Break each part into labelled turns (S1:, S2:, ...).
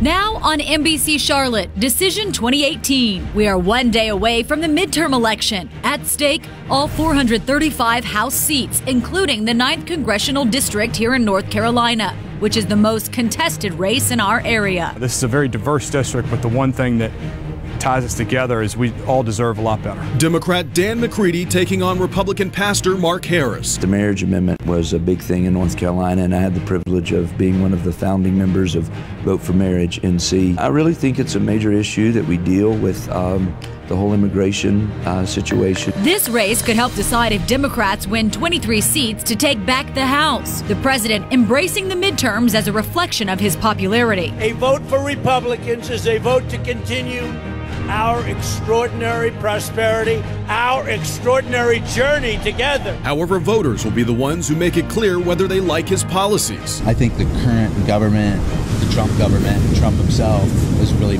S1: Now on NBC Charlotte, Decision 2018. We are one day away from the midterm election. At stake, all 435 House seats, including the 9th Congressional District here in North Carolina, which is the most contested race in our area.
S2: This is a very diverse district, but the one thing that ties us together is we all deserve a lot better.
S3: Democrat Dan McCready taking on Republican pastor Mark Harris.
S4: The marriage amendment was a big thing in North Carolina, and I had the privilege of being one of the founding members of Vote for Marriage NC. I really think it's a major issue that we deal with the whole immigration situation.
S1: This race could help decide if Democrats win 23 seats to take back the House. The president embracing the midterms as a reflection of his popularity.
S5: A vote for Republicans is a vote to continue our extraordinary prosperity, our extraordinary journey together.
S3: However, voters will be the ones who make it clear whether they like his policies.
S6: I think the current government, the Trump government, and Trump himself has really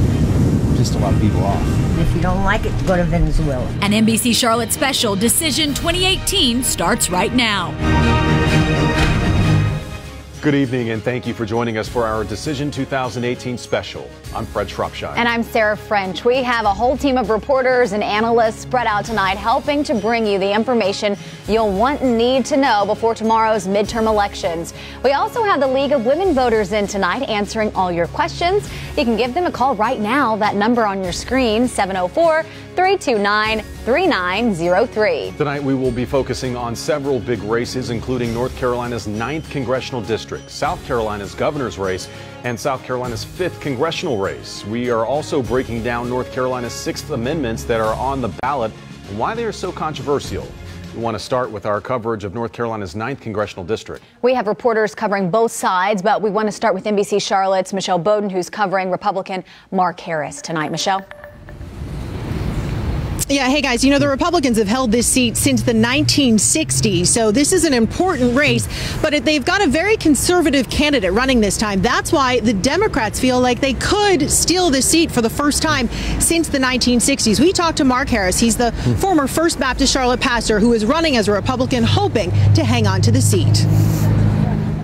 S6: pissed a lot of people off.
S7: If you don't like it, go to Venezuela.
S1: An NBC Charlotte special, Decision 2018, starts right now.
S8: Good evening, and thank you for joining us for our Decision 2018 special. I'm Fred Shropshire.
S9: And I'm Sarah French. We have a whole team of reporters and analysts spread out tonight, helping to bring you the information you'll want and need to know before tomorrow's midterm elections. We also have the League of Women Voters in tonight, answering all your questions. You can give them a call right now. That number on your screen, 704-329-3903.
S8: Tonight we will be focusing on several big races, including North Carolina's 9th Congressional District, South Carolina's governor's race, and South Carolina's 5th congressional race. We are also breaking down North Carolina's 6th amendments that are on the ballot and why they are so controversial. We want to start with our coverage of North Carolina's 9th congressional district.
S9: We have reporters covering both sides, but we want to start with NBC Charlotte's Michelle Bowden, who's covering Republican Mark Harris tonight. Michelle?
S10: Yeah, hey guys, you know, the Republicans have held this seat since the 1960s, so this is an important race, but they've got a very conservative candidate running this time. That's why the Democrats feel like they could steal this seat for the first time since the 1960s. We talked to Mark Harris. He's the former First Baptist Charlotte pastor who is running as a Republican, hoping to hang on to the seat.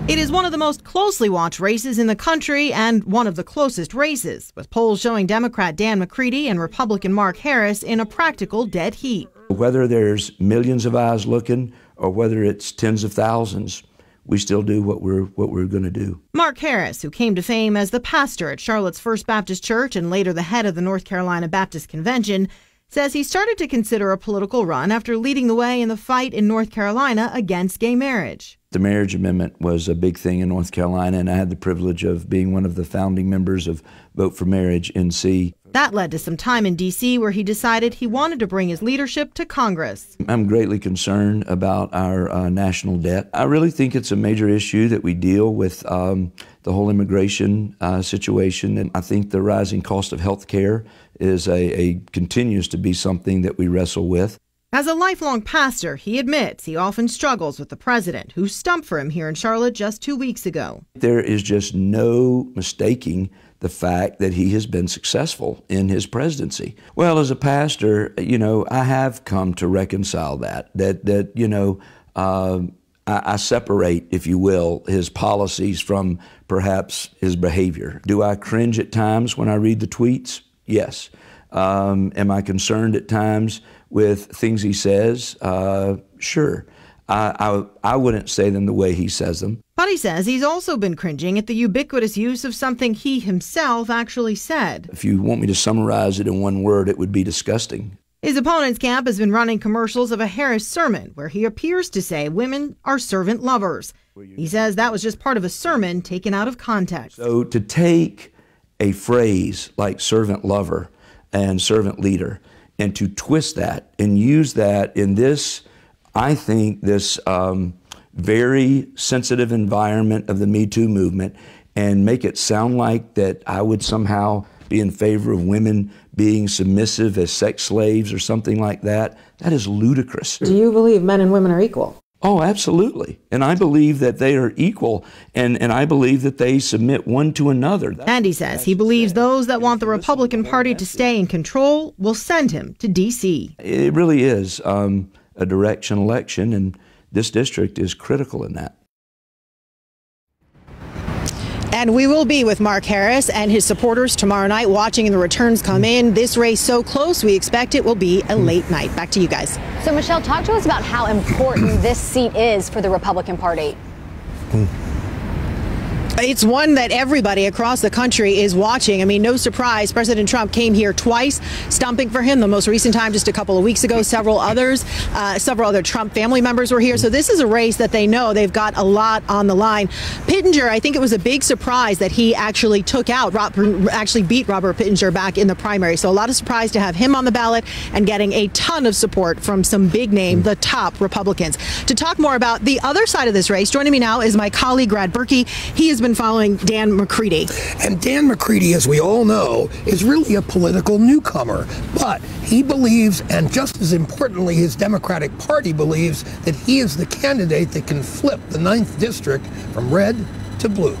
S10: It is one of the most closely watched races in the country and one of the closest races, with polls showing Democrat Dan McCready and Republican Mark Harris in a practical dead heat.
S4: Whether there's millions of eyes looking or whether it's tens of thousands, we still do what we're going to do.
S10: Mark Harris, who came to fame as the pastor at Charlotte's First Baptist Church and later the head of the North Carolina Baptist Convention, says he started to consider a political run after leading the way in the fight in North Carolina against gay marriage.
S4: The marriage amendment was a big thing in North Carolina, and I had the privilege of being one of the founding members of Vote for Marriage NC.
S10: That led to some time in D.C. where he decided he wanted to bring his leadership to Congress.
S4: I'm greatly concerned about our national debt. I really think it's a major issue that we deal with the whole immigration situation, and I think the rising cost of health care is continues to be something that we wrestle with.
S10: As a lifelong pastor, he admits he often struggles with the president, who stumped for him here in Charlotte just 2 weeks ago.
S4: There is just no mistaking the fact that he has been successful in his presidency. Well, as a pastor, you know, I have come to reconcile that you know, I separate, if you will, his policies from perhaps his behavior. Do I cringe at times when I read the tweets? Yes. Am I concerned at times with things he says? Sure. I wouldn't say them the way he says them.
S10: But he says he's also been cringing at the ubiquitous use of something he himself actually said.
S4: If you want me to summarize it in one word, it would be disgusting.
S10: His opponent's camp has been running commercials of a Harris sermon where he appears to say women are servant lovers. He says that was just part of a sermon taken out of context.
S4: So to take a phrase like servant lover and servant leader and to twist that and use that in this, I think, this very sensitive environment of the Me Too movement and make it sound like that I would somehow be in favor of women being submissive as sex slaves or something like that, that is ludicrous.
S11: Do you believe men and women are equal?
S4: Oh, absolutely. And I believe that they are equal, and I believe that they submit one to another.
S10: And he says he believes those that want the Republican Party to stay in control will send him to D.C.
S4: It really is a direction election, and this district is critical in that.
S10: And we will be with Mark Harris and his supporters tomorrow night watching the returns come in. This race so close, we expect it will be a late night. Back to you guys.
S9: So, Michelle, talk to us about how important this seat is for the Republican Party.
S10: It's one that everybody across the country is watching. I mean, no surprise, President Trump came here twice, stumping for him. The most recent time just a couple of weeks ago. Several other Trump family members were here. So this is a race that they know they've got a lot on the line. Pittenger, I think it was a big surprise that he actually beat Robert Pittenger back in the primary. So a lot of surprise to have him on the ballot and getting a ton of support from some big name, the top Republicans. To talk more about the other side of this race, joining me now is my colleague, Brad Berkey. He has been following Dan McCready.
S12: And Dan McCready, as we all know, is really a political newcomer. But he believes, and just as importantly, his Democratic Party believes, that he is the candidate that can flip the 9th District from red to blue.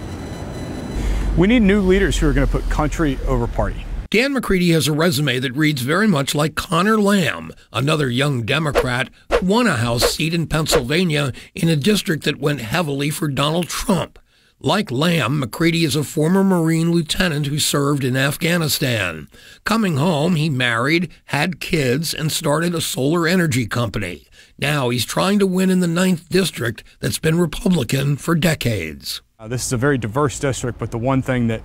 S2: We need new leaders who are going to put country over party.
S12: Dan McCready has a resume that reads very much like Connor Lamb, another young Democrat who won a House seat in Pennsylvania in a district that went heavily for Donald Trump. Like Lamb, McCready is a former Marine lieutenant who served in Afghanistan. Coming home, he married, had kids, and started a solar energy company. Now he's trying to win in the 9th District that's been Republican for decades.
S2: This is a very diverse district, but the one thing that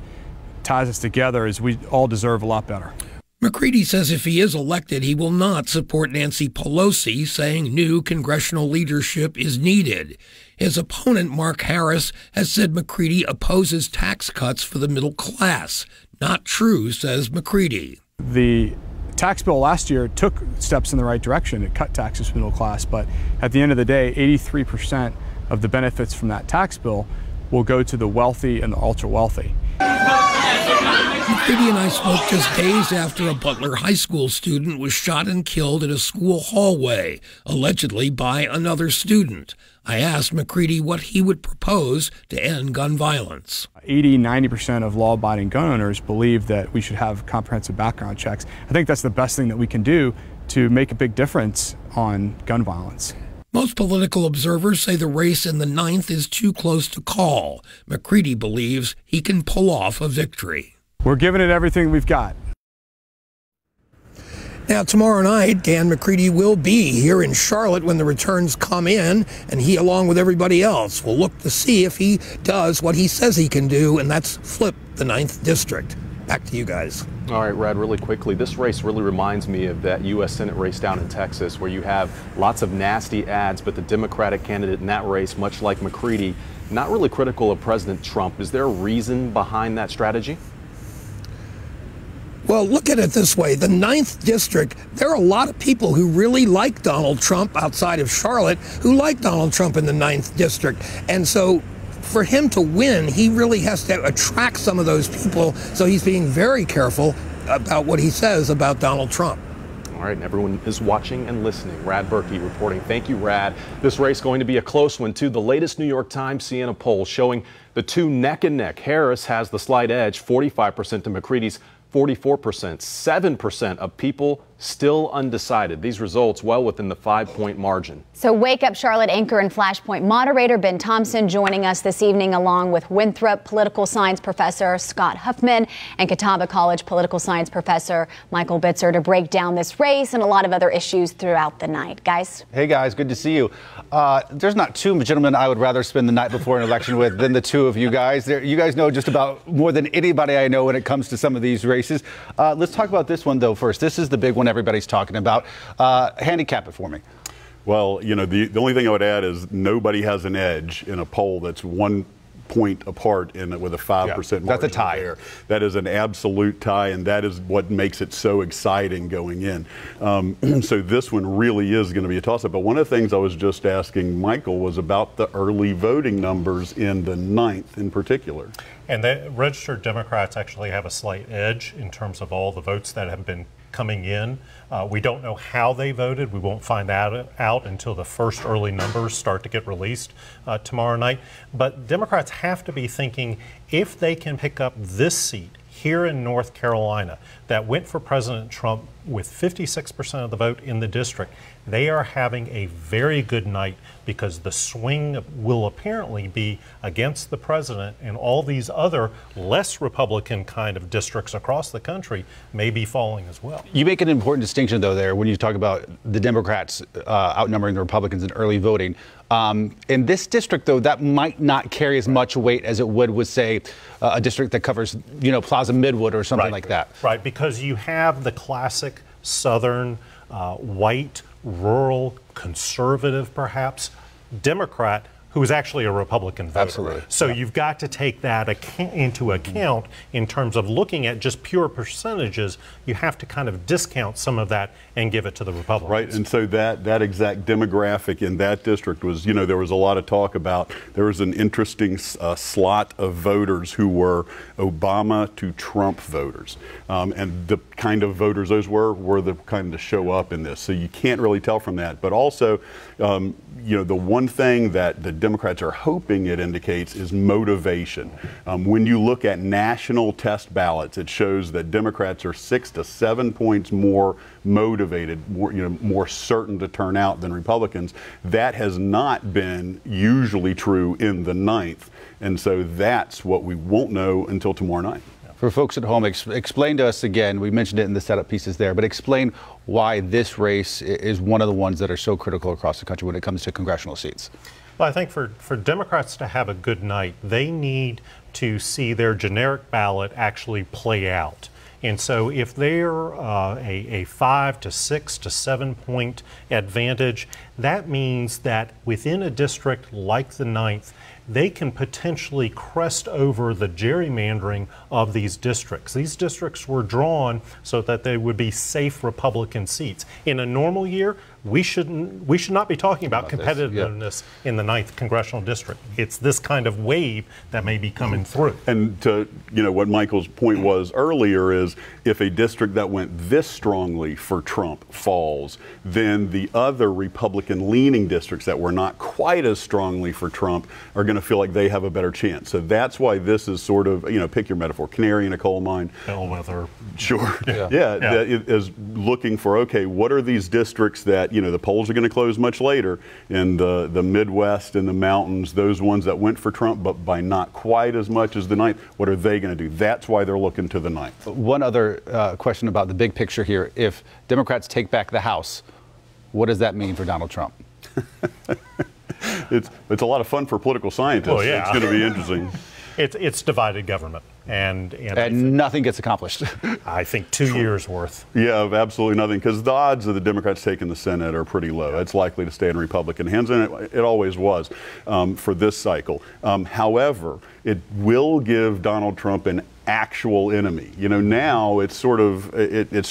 S2: ties us together is we all deserve a lot better.
S12: McCready says if he is elected, he will not support Nancy Pelosi, saying new congressional leadership is needed. His opponent, Mark Harris, has said McCready opposes tax cuts for the middle class. Not true, says McCready.
S2: The tax bill last year took steps in the right direction. It cut taxes for the middle class, but at the end of the day, 83% of the benefits from that tax bill will go to the wealthy and the ultra wealthy.
S12: McCready and I spoke just days after a Butler High School student was shot and killed in a school hallway, allegedly by another student. I asked McCready what he would propose to end gun violence.
S2: 80–90% of law-abiding gun owners believe that we should have comprehensive background checks. I think that's the best thing that we can do to make a big difference on gun violence.
S12: Most political observers say the race in the 9th is too close to call. McCready believes he can pull off a victory.
S2: We're giving it everything we've got.
S12: Now, tomorrow night, Dan McCready will be here in Charlotte when the returns come in, and he, along with everybody else, will look to see if he does what he says he can do, and that's flip the 9th District. Back to you guys.
S8: All right, Brad, really quickly, this race really reminds me of that U.S. Senate race down in Texas where you have lots of nasty ads, but the Democratic candidate in that race, much like McCready, not really critical of President Trump. Is there a reason behind that strategy?
S12: Well, look at it this way. The 9th District, there are a lot of people who really like Donald Trump outside of Charlotte who like Donald Trump in the 9th District. And so for him to win, he really has to attract some of those people. So he's being very careful about what he says about Donald Trump.
S8: All right, and everyone is watching and listening. Rad Berkey reporting. Thank you, Rad. This race going to be a close one, too. The latest New York Times Siena poll showing the two neck and neck. Harris has the slight edge, 45% to McCready's 44%. 7% of people still undecided. These results well within the 5-point margin.
S9: So Wake Up Charlotte anchor and Flashpoint moderator Ben Thompson joining us this evening, along with Winthrop political science professor Scott Huffman and Catawba College political science professor Michael Bitzer to break down this race and a lot of other issues throughout the night. Guys.
S13: Hey guys, good to see you. There's not two gentlemen I would rather spend the night before an election with than the two of you guys. You guys know just about more than anybody I know when it comes to some of these races. Let's talk about this one though first. This is the big one everybody's talking about. Handicap it for me.
S14: Well, you know, the only thing I would add is nobody has an edge in a poll that's 1 point apart with a 5% margin.
S13: That's a tie.
S14: There. That is an absolute tie, and that is what makes it so exciting going in. So this one really is going to be a toss-up. But one of the things I was just asking Michael was about the early voting numbers in the 9th in particular.
S15: And the registered Democrats actually have a slight edge in terms of all the votes that have been coming in. We don't know how they voted. We won't find that out until the first early numbers start to get released tomorrow night. But Democrats have to be thinking, if they can pick up this seat here in North Carolina that went for President Trump with 56% of the vote in the district, they are having a very good night because the swing will apparently be against the president, and all these other less Republican kind of districts across the country may be falling as well.
S13: You make an important distinction, though, there when you talk about the Democrats outnumbering the Republicans in early voting. In this district, though, that might not carry as much weight as it would with, say, a district that covers, Plaza Midwood or something like that.
S15: Right, because you have the classic Southern, white, rural, conservative, perhaps, Democrat who is actually a Republican voter.
S13: Absolutely.
S15: So you've got to take that into account in terms of looking at just pure percentages. You have to kind of discount some of that and give it to the Republicans.
S14: Right, and so that exact demographic in that district was, there was a lot of talk about, there was an interesting slot of voters who were Obama to Trump voters. And the kind of voters those were the kind to show up in this. So you can't really tell from that. But also, the one thing that the Democrats are hoping it indicates is motivation. When you look at national test ballots, it shows that Democrats are 6 to 7 points more motivated, more certain to turn out than Republicans. That has not been usually true in the 9th. And so that's what we won't know until tomorrow night.
S13: For folks at home, explain to us again, we mentioned it in the setup pieces there, but explain why this race is one of the ones that are so critical across the country when it comes to congressional seats.
S15: Well, I think for Democrats to have a good night, they need to see their generic ballot actually play out. And so if they're a 5 to 6 to 7 point advantage, that means that within a district like the 9th, they can potentially crest over the gerrymandering of these districts. These districts were drawn so that they would be safe Republican seats. In a normal year, we should not be talking about competitiveness in the 9th congressional district. It's this kind of wave that may be coming through.
S14: And to what Michael's point was earlier is if a district that went this strongly for Trump falls, then the other Republican leaning districts that were not quite as strongly for Trump are going to feel like they have a better chance. So that's why this is sort of, pick your metaphor, canary in a coal mine.
S15: Bellwether.
S14: Sure. Yeah. That is looking for, okay, what are these districts that, the polls are going to close much later in the Midwest and the mountains, those ones that went for Trump, but by not quite as much as the 9th, what are they going to do? That's why they're looking to the 9th.
S13: One other question about the big picture here. If Democrats take back the House, what does that mean for Donald Trump?
S14: It's a lot of fun for political scientists.
S15: Well, yeah.
S14: It's going to be interesting.
S15: It's divided government, and
S13: nothing gets accomplished.
S15: I think 2 years worth.
S14: Yeah, absolutely nothing, because the odds of the Democrats taking the Senate are pretty low. It's likely to stay in Republican hands, and it always was for this cycle. However, it will give Donald Trump an actual enemy. Now it's sort of it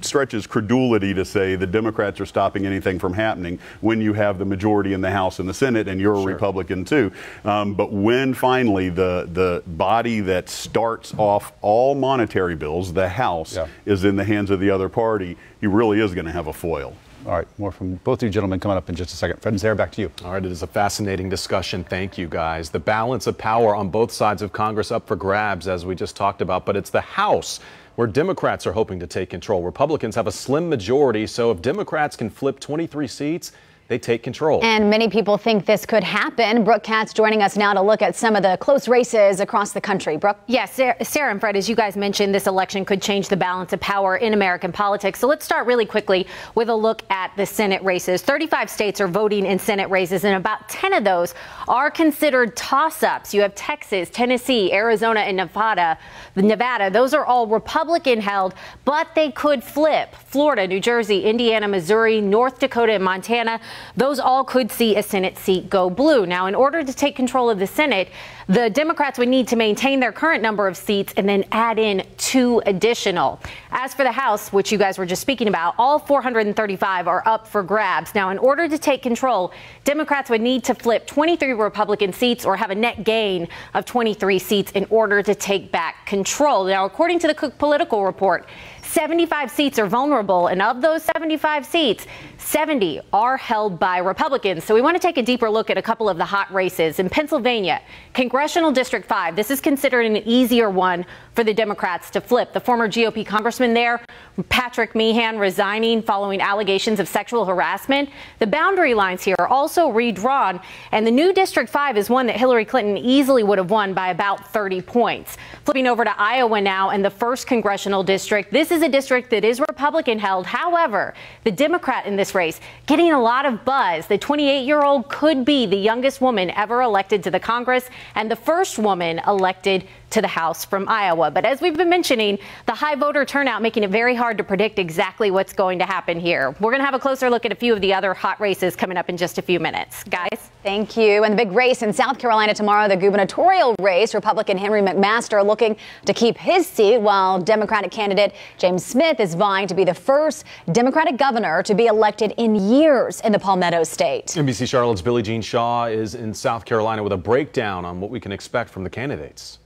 S14: stretches credulity to say the Democrats are stopping anything from happening when you have the majority in the House and the Senate and you're a Republican too. But when finally the body that starts off all monetary bills, the House, is in the hands of the other party, he really is going to have a foil.
S13: All right, more from both of you gentlemen coming up in just a second. Fred and Sarah, back to you.
S8: All right, it is a fascinating discussion. Thank you, guys. The balance of power on both sides of Congress up for grabs, as we just talked about, but it's the House where Democrats are hoping to take control. Republicans have a slim majority, so if Democrats can flip 23 seats, they take control.
S9: And many people think this could happen. Brooke Katz joining us now to look at some of the close races across the country. Brooke?
S16: Yes, Sarah and Fred, as you guys mentioned, this election could change the balance of power in American politics. So let's start really quickly with a look at the Senate races. 35 states are voting in Senate races, and about 10 of those are considered toss-ups. You have Texas, Tennessee, Arizona, and Nevada. Those are all Republican-held, but they could flip. Florida, New Jersey, Indiana, Missouri, North Dakota, and Montana. Those all could see a Senate seat go blue. Now, in order to take control of the Senate, the Democrats would need to maintain their current number of seats and then add in 2 additional. As for the House, which you guys were just speaking about, all 435 are up for grabs. Now, in order to take control, Democrats would need to flip 23 Republican seats or have a net gain of 23 seats in order to take back control. Now, according to the Cook Political Report, 75 seats are vulnerable, and of those 75 seats, 70 are held by Republicans. So we want to take a deeper look at a couple of the hot races. In Pennsylvania, Congressional District 5, this is considered an easier one for the Democrats to flip. The former GOP congressman there, Patrick Meehan, resigning following allegations of sexual harassment. The boundary lines here are also redrawn, and the new District 5 is one that Hillary Clinton easily would have won by about 30 points. Flipping over to Iowa now and the 1st congressional district. This is a district that is Republican held. However, the Democrat in this race getting a lot of buzz. The 28-year-old could be the youngest woman ever elected to the Congress and the first woman elected to the House from Iowa. But as we've been mentioning, the high voter turnout making it very hard to predict exactly what's going to happen here. We're going to have a closer look at a few of the other hot races coming up in just a few minutes. Guys?
S9: Thank you. And the big race in South Carolina tomorrow, the gubernatorial race, Republican Henry McMaster looking to keep his seat, while Democratic candidate James Smith is vying to be the first Democratic governor to be elected in years in the Palmetto State.
S8: NBC Charlotte's Billie Jean Shaw is in South Carolina with a breakdown on what we can expect from the candidates.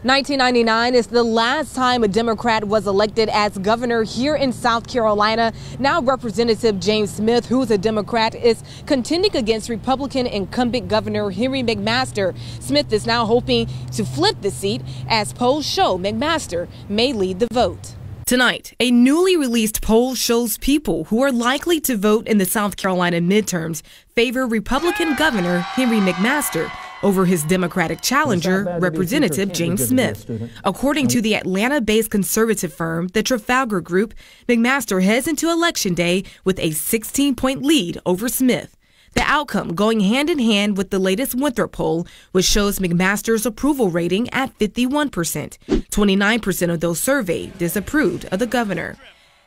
S11: 1999 is the last time a Democrat was elected as governor here in South Carolina. Now Representative James Smith, who's a Democrat, is contending against Republican incumbent Governor Henry McMaster. Smith is now hoping to flip the seat, as polls show McMaster may lead the vote.
S17: Tonight, a newly released poll shows people who are likely to vote in the South Carolina midterms favor Republican Governor Henry McMaster over his Democratic challenger, Representative James Smith. According to the Atlanta-based conservative firm, the Trafalgar Group, McMaster heads into Election Day with a 16-point lead over Smith. The outcome going hand in hand with the latest Winthrop poll, which shows McMaster's approval rating at 51%. 29% of those surveyed disapproved of the governor.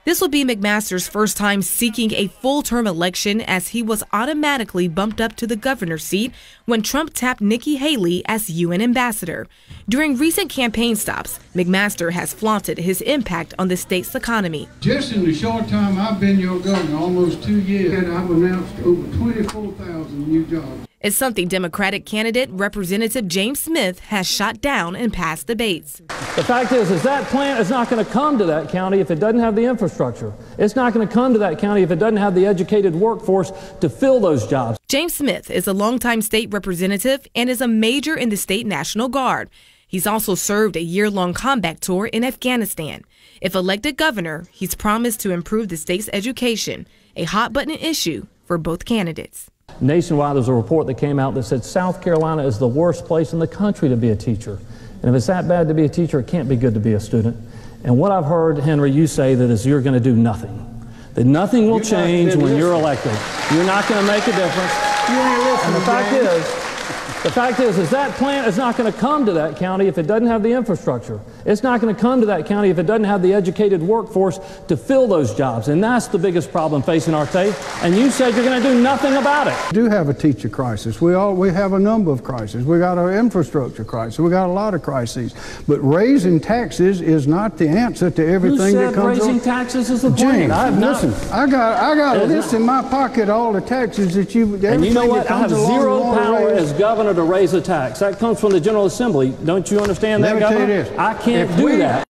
S17: This will be McMaster's first time seeking a full-term election, as he was automatically bumped up to the governor's seat when Trump tapped Nikki Haley as UN ambassador. During recent campaign stops, McMaster has flaunted his impact on the state's economy.
S18: Just in the short time I've been your governor, almost 2 years, I've announced over 24,000 new jobs.
S17: It's something Democratic candidate Representative James Smith has shot down in past debates.
S19: The fact is that plant is not going to come to that county if it doesn't have the infrastructure. It's not going to come to that county if it doesn't have the educated workforce to fill those jobs.
S17: James Smith is a longtime state representative and is a major in the state National Guard. He's also served a year-long combat tour in Afghanistan. If elected governor, he's promised to improve the state's education, a hot-button issue for both candidates.
S19: Nationwide, there's a report that came out that said South Carolina is the worst place in the country to be a teacher. And if it's that bad to be a teacher, it can't be good to be a student. And what I've heard, Henry, you say that is you're going to do nothing. That nothing will change when you're elected. You're not going to make a difference.
S18: You ain't listening,
S19: and the fact is that plant is not going to come to that county if it doesn't have the infrastructure. It's not going to come to that county if it doesn't have the educated workforce to fill those jobs. And that's the biggest problem facing our state. And you said you're going to do nothing about it.
S18: We do have a teacher crisis. We have a number of crises. We got our infrastructure crisis. We got a lot of crises. But raising taxes is not the answer to everything that comes
S19: raising taxes is the plan?
S18: James, listen, I got a list in my pocket, all the taxes that you.
S19: And you know what? I have zero power as governor to raise a tax. That comes from the General Assembly. Don't you understand that, Governor? I can't do that.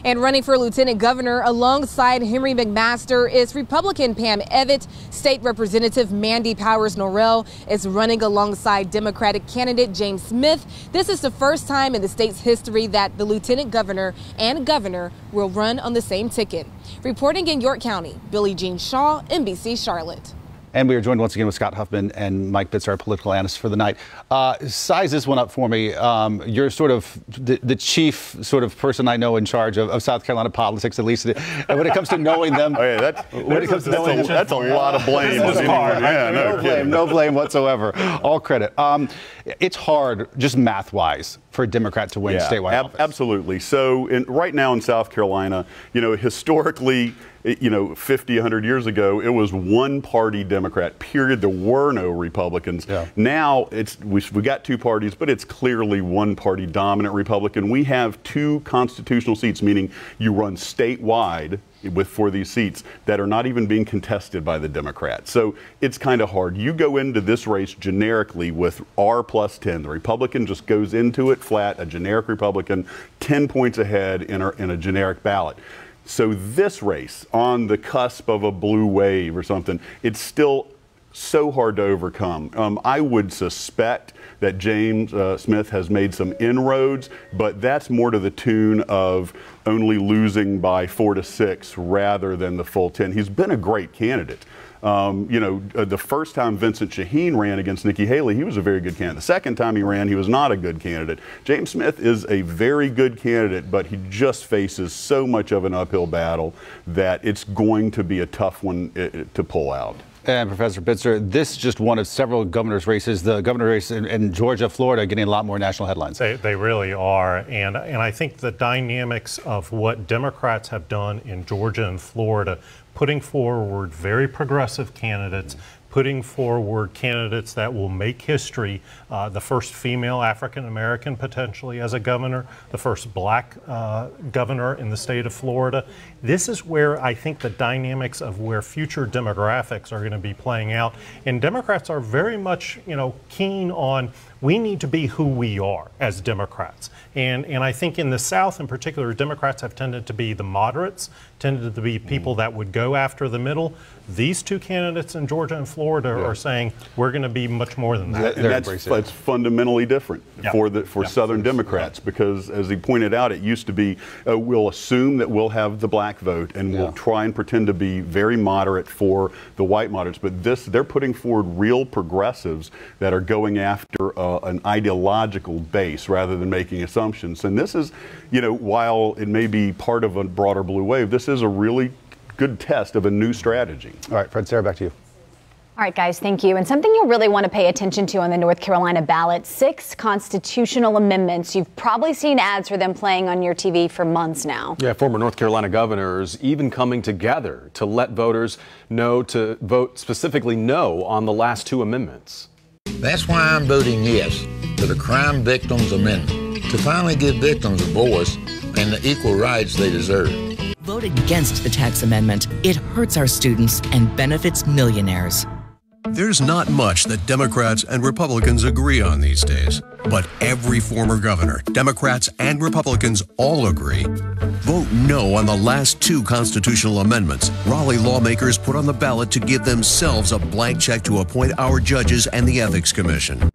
S11: And running for lieutenant governor alongside Henry McMaster is Republican Pam Evett. State Representative Mandy Powers-Norrell is running alongside Democratic candidate James Smith. This is the first time in the state's history that the lieutenant governor and governor will run on the same ticket. Reporting in York County, Billie Jean Shaw, NBC Charlotte.
S13: And we are joined once again with Scott Huffman and Mike Bitzer, our political analyst for the night. Size this one up for me. You're sort of the chief sort of person I know in charge of South Carolina politics, at least when it comes to knowing them.
S14: That's a lot of blame.
S13: No blame whatsoever. All credit. It's hard, just math-wise, for a Democrat to win statewide office.
S14: Absolutely. So right now in South Carolina, historically, 50, 100 years ago, it was one-party Democrat, period. There were no Republicans. Yeah. Now, we got two parties, but it's clearly one-party dominant Republican. We have two constitutional seats, meaning you run statewide for these seats that are not even being contested by the Democrats. So it's kind of hard. You go into this race generically with R plus 10. The Republican just goes into it flat, a generic Republican, 10 points ahead in a generic ballot. So this race, on the cusp of a blue wave or something, it's still so hard to overcome. I would suspect that James Smith has made some inroads, but that's more to the tune of only losing by 4 to 6 rather than the full 10. He's been a great candidate. The first time Vincent Shaheen ran against Nikki Haley, he was a very good candidate. The second time he ran, he was not a good candidate. James Smith is a very good candidate, but he just faces so much of an uphill battle that it's going to be a tough one to pull out.
S13: And Professor Bitzer, this is just one of several governor's races. The governor race in Georgia, Florida, getting a lot more national headlines.
S15: They really are. And I think the dynamics of what Democrats have done in Georgia and Florida, putting forward very progressive candidates, putting forward candidates that will make history, the first female African-American potentially as a governor, the first black governor in the state of Florida. This is where I think the dynamics of where future demographics are going to be playing out. And Democrats are very much, keen on we need to be who we are as Democrats. And I think in the South in particular, Democrats have tended to be the moderates, tended to be people that would go after the middle. These two candidates in Georgia and Florida are saying we're going to be much more than that.
S14: And that's fundamentally different for Southern Democrats because, as he pointed out, it used to be we'll assume that we'll have the black vote and we'll try and pretend to be very moderate for the white moderates. But they're putting forward real progressives that are going after an ideological base rather than making assumptions. And this is, while it may be part of a broader blue wave, this is a really good test of a new strategy.
S13: All right, Fred, Sarah, back to you.
S9: All right, guys, thank you. And something you'll really want to pay attention to on the North Carolina ballot, 6 constitutional amendments. You've probably seen ads for them playing on your TV for months now.
S8: Yeah, former North Carolina governors even coming together to let voters know to vote specifically no on the last 2 amendments.
S20: That's why I'm voting yes to the Crime Victims Amendment, to finally give victims a voice and the equal rights they deserve.
S21: Voting against the tax amendment, it hurts our students and benefits millionaires.
S22: There's not much that Democrats and Republicans agree on these days, but every former governor, Democrats and Republicans all agree. Vote no on the last 2 constitutional amendments Raleigh lawmakers put on the ballot to give themselves a blank check to appoint our judges and the Ethics Commission.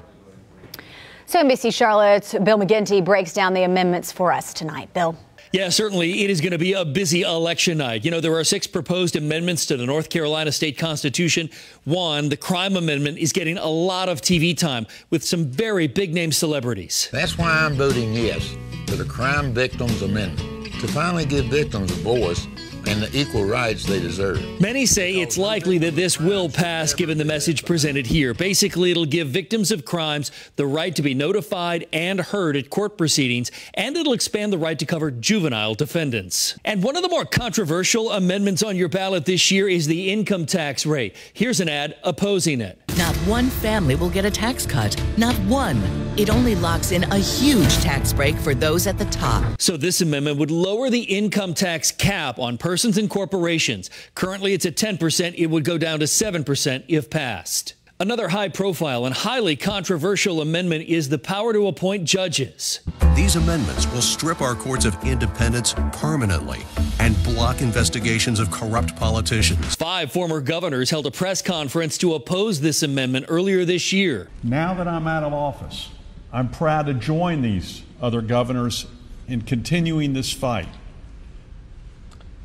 S9: So NBC Charlotte's Bill McGinty breaks down the amendments for us tonight. Bill.
S23: Yeah, certainly it is going to be a busy election night. There are 6 proposed amendments to the North Carolina state constitution. One, the crime amendment, is getting a lot of TV time with some very big name celebrities.
S20: That's why I'm voting yes to the Crime Victims Amendment, to finally give victims a voice and the equal rights they deserve.
S23: Many say it's likely that this will pass given the message presented here. Basically, it'll give victims of crimes the right to be notified and heard at court proceedings, and it'll expand the right to cover juvenile defendants. And one of the more controversial amendments on your ballot this year is the income tax rate. Here's an ad opposing it.
S21: Not one family will get a tax cut. Not one. It only locks in a huge tax break for those at the top.
S23: So this amendment would lower the income tax cap on persons and corporations. Currently, it's at 10%. It would go down to 7% if passed. Another high-profile and highly controversial amendment is the power to appoint judges.
S22: These amendments will strip our courts of independence permanently and block investigations of corrupt politicians.
S23: 5 former governors held a press conference to oppose this amendment earlier this year.
S24: Now that I'm out of office, I'm proud to join these other governors in continuing this fight.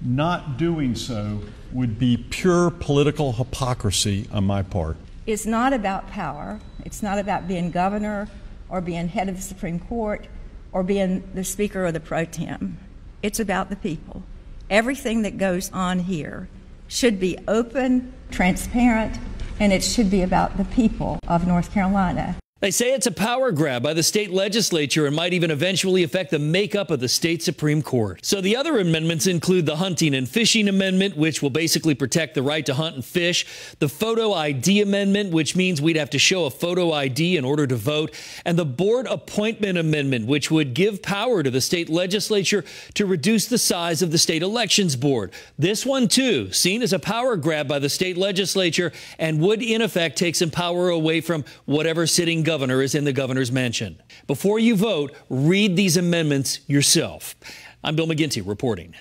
S24: Not doing so would be pure political hypocrisy on my part.
S25: It's not about power. It's not about being governor or being head of the Supreme Court or being the Speaker or the pro tem. It's about the people. Everything that goes on here should be open, transparent, and it should be about the people of North Carolina.
S23: They say it's a power grab by the state legislature and might even eventually affect the makeup of the state Supreme Court. So the other amendments include the Hunting and Fishing Amendment, which will basically protect the right to hunt and fish, the Photo ID Amendment, which means we'd have to show a photo ID in order to vote, and the Board Appointment Amendment, which would give power to the state legislature to reduce the size of the state elections board. This one, too, seen as a power grab by the state legislature and would, in effect, take some power away from whatever sitting governor is in the governor's mansion. Before you vote, read these amendments yourself. I'm Bill McGinty reporting.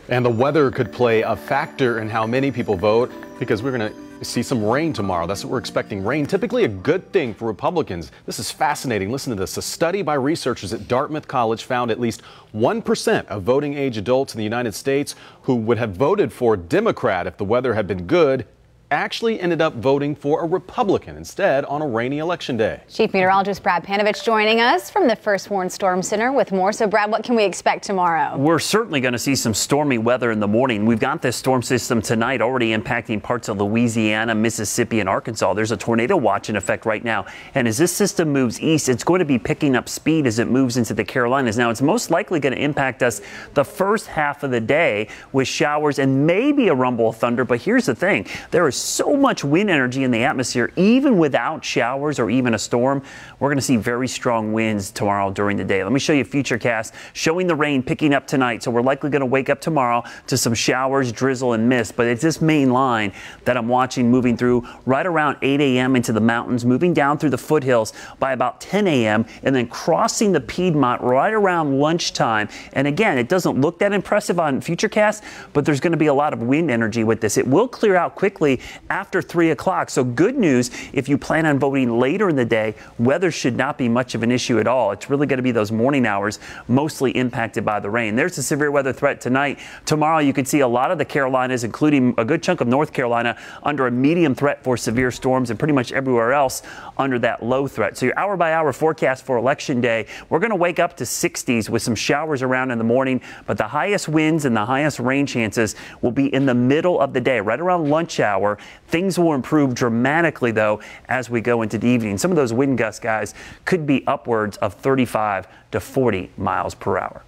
S8: And the weather could play a factor in how many people vote because we're going to see some rain tomorrow. That's what we're expecting. Rain, typically a good thing for Republicans. This is fascinating. Listen to this. A study by researchers at Dartmouth College found at least 1% of voting age adults in the United States who would have voted for a Democrat if the weather had been good actually ended up voting for a Republican instead on a rainy election day.
S9: Chief Meteorologist Brad Panovich joining us from the First Warn Storm Center with more. So, Brad, what can we expect tomorrow?
S1: We're certainly going to see some stormy weather in the morning. We've got this storm system tonight already impacting parts of Louisiana, Mississippi, and Arkansas. There's a tornado watch in effect right now. And as this system moves east, it's going to be picking up speed as it moves into the Carolinas. Now, it's most likely going to impact us the first half of the day with showers and maybe a rumble of thunder. But here's the thing. There is so much wind energy in the atmosphere, even without showers or even a storm. We're going to see very strong winds tomorrow during the day. Let me show you a futurecast showing the rain picking up tonight. So we're likely going to wake up tomorrow to some showers, drizzle, and mist. But it's this main line that I'm watching moving through right around 8 a.m. into the mountains, moving down through the foothills by about 10 a.m. and then crossing the Piedmont right around lunchtime. And again, it doesn't look that impressive on futurecast, but there's going to be a lot of wind energy with this. It will clear out quickly after 3 o'clock. So good news if you plan on voting later in the day. Weather should not be much of an issue at all. It's really going to be those morning hours mostly impacted by the rain. There's a severe weather threat tonight. Tomorrow you could see a lot of the Carolinas, including a good chunk of North Carolina, under a medium threat for severe storms, and pretty much everywhere else under that low threat. So your hour-by-hour forecast for Election Day, we're going to wake up to 60s with some showers around in the morning, but the highest winds and the highest rain chances will be in the middle of the day, right around lunch hour. Things will improve dramatically, though, as we go into the evening. Some of those wind gusts, guys, could be upwards of 35 to 40 miles per hour.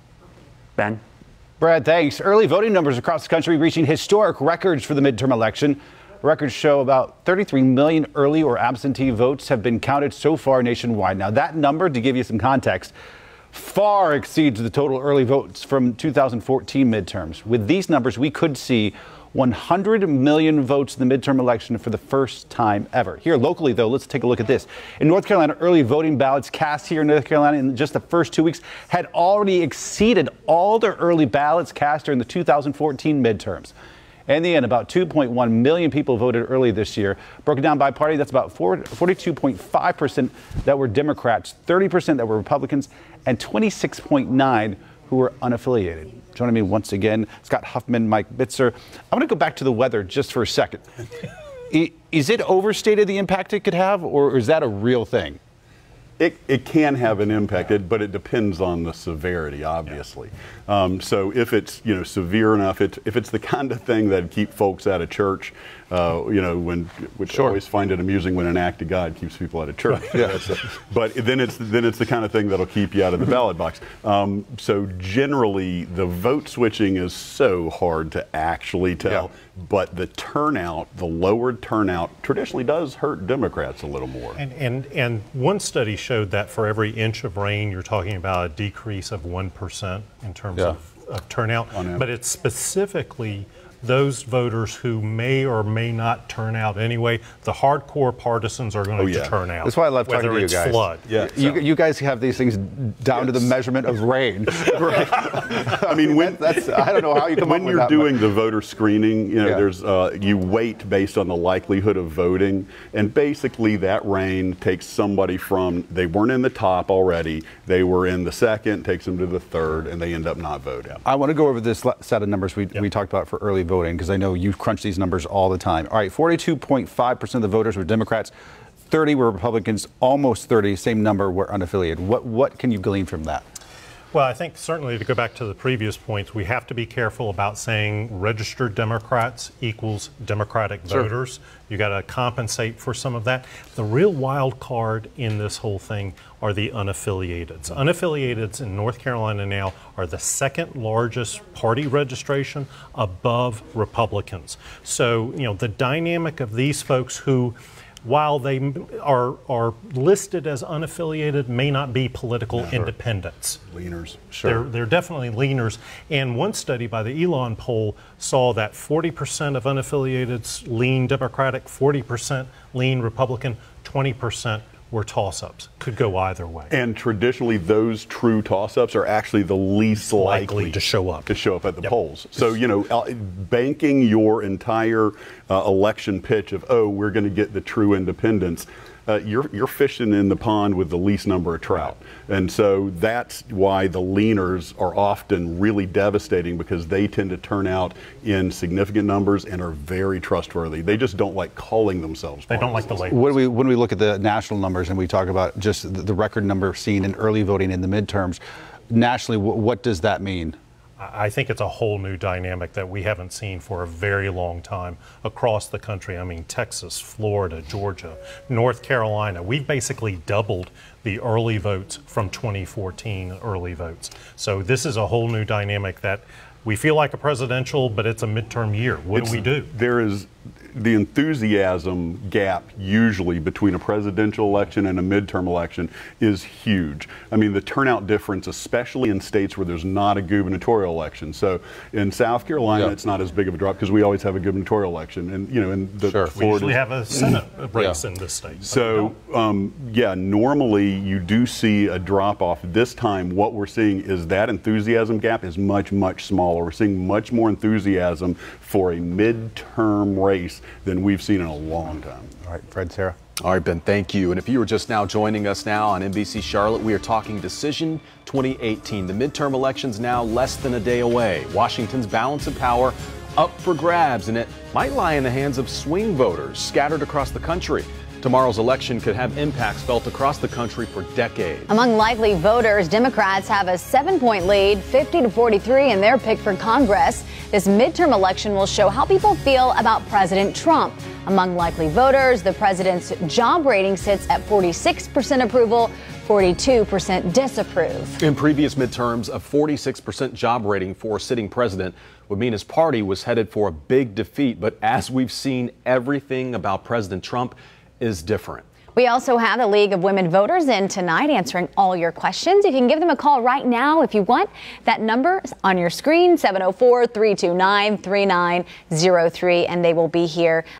S1: Ben?
S13: Brad, thanks. Early voting numbers across the country reaching historic records for the midterm election. Records show about 33 million early or absentee votes have been counted so far nationwide. Now, that number, to give you some context, far exceeds the total early votes from 2014 midterms. With these numbers, we could see 100 million votes in the midterm election for the first time ever. Here locally, though, let's take a look at this. In North Carolina, early voting ballots cast here in North Carolina in just the first 2 weeks had already exceeded all the early ballots cast during the 2014 midterms. In the end, about 2.1 million people voted early this year. Broken down by party, that's about 42.5% that were Democrats, 30% that were Republicans, and 26.9% who were unaffiliated. Joining me once again, Scott Huffman, Mike Bitzer. I want to go back to the weather just for a second. Is it overstated the impact it could have, or is that a real thing?
S14: It can have an impact, but it depends on the severity, obviously. So if it's severe enough, if it's the kind of thing that keep folks out of church, which I always find it amusing when an act of God keeps people out of church. But then it's the kind of thing that'll keep you out of the ballot box. So generally, the vote switching is so hard to actually tell. But the turnout, the lowered turnout, traditionally does hurt Democrats a little more.
S15: And one study showed that for every inch of rain, you're talking about a decrease of 1% in terms of turnout. But it's specifically those voters who may or may not turn out anyway. The hardcore partisans are going to turn out.
S13: That's why I love talking to you guys.
S15: Flood.
S13: You guys have these things down to the measurement of rain.
S14: I mean,
S13: I don't know how you come up with that.
S14: When you're doing the voter screening, there's you weight based on the likelihood of voting, and basically that rain takes somebody from, they weren't in the top already, they were in the second, takes them to the third, and they end up not voting.
S13: I want to go over this set of numbers we talked about for early voting, because I know you crunch these numbers all the time. All right, 42.5% of the voters were Democrats, 30 were Republicans, almost 30, same number, were unaffiliated. What can you glean from that?
S15: Well, I think certainly to go back to the previous points, we have to be careful about saying registered Democrats equals Democratic voters. You got to compensate for some of that. The real wild card in this whole thing are the unaffiliateds. Unaffiliateds in North Carolina now are the second largest party registration above Republicans. So, the dynamic of these folks who, while they are listed as unaffiliated, may not be political independents.
S14: Leaners.
S15: They're definitely leaners. And one study by the Elon poll saw that 40% of unaffiliateds lean Democratic, 40% lean Republican, 20% were toss-ups. Could go either way.
S14: And traditionally, those true toss-ups are actually the least likely
S15: to show up
S14: at the polls. So, banking your entire election pitch of, oh, we're going to get the true independents, you're fishing in the pond with the least number of trout. And so that's why the leaners are often really devastating, because they tend to turn out in significant numbers and are very trustworthy. They just don't like calling themselves.
S15: They don't like the labels.
S13: When we look at the national numbers and we talk about just the record number seen in early voting in the midterms, nationally, what does that mean?
S15: I think it's a whole new dynamic that we haven't seen for a very long time across the country. I mean, Texas, Florida, Georgia, North Carolina. We've basically doubled the early votes from 2014 early votes. So this is a whole new dynamic that we feel like a presidential, but it's a midterm year. What do we do?
S14: There is the enthusiasm gap usually between a presidential election and a midterm election is huge. I mean, the turnout difference, especially in states where there's not a gubernatorial election. So in South Carolina, it's not as big of a drop because we always have a gubernatorial election. And, in the Florida,
S15: we usually have a Senate race in this state.
S14: So, normally you do see a drop off. This time, what we're seeing is that enthusiasm gap is much, much smaller. We're seeing much more enthusiasm for a midterm race than we've seen in a long time.
S13: All right, Fred, Sarah.
S3: All right, Ben, thank you. And if you were just now joining us now on NBC Charlotte, we are talking Decision 2018. The midterm election's now less than a day away. Washington's balance of power up for grabs, and it might lie in the hands of swing voters scattered across the country. Tomorrow's election could have impacts felt across the country for decades.
S9: Among likely voters, Democrats have a 7-point lead, 50-43 in their pick for Congress. This midterm election will show how people feel about President Trump. Among likely voters, the president's job rating sits at 46% approval, 42% disapprove.
S3: In previous midterms, a 46% job rating for a sitting president would mean his party was headed for a big defeat. But as we've seen, everything about President Trump is different.
S9: We also have the League of Women Voters in tonight answering all your questions. You can give them a call right now if you want. That number is on your screen, 704-329-3903, and they will be here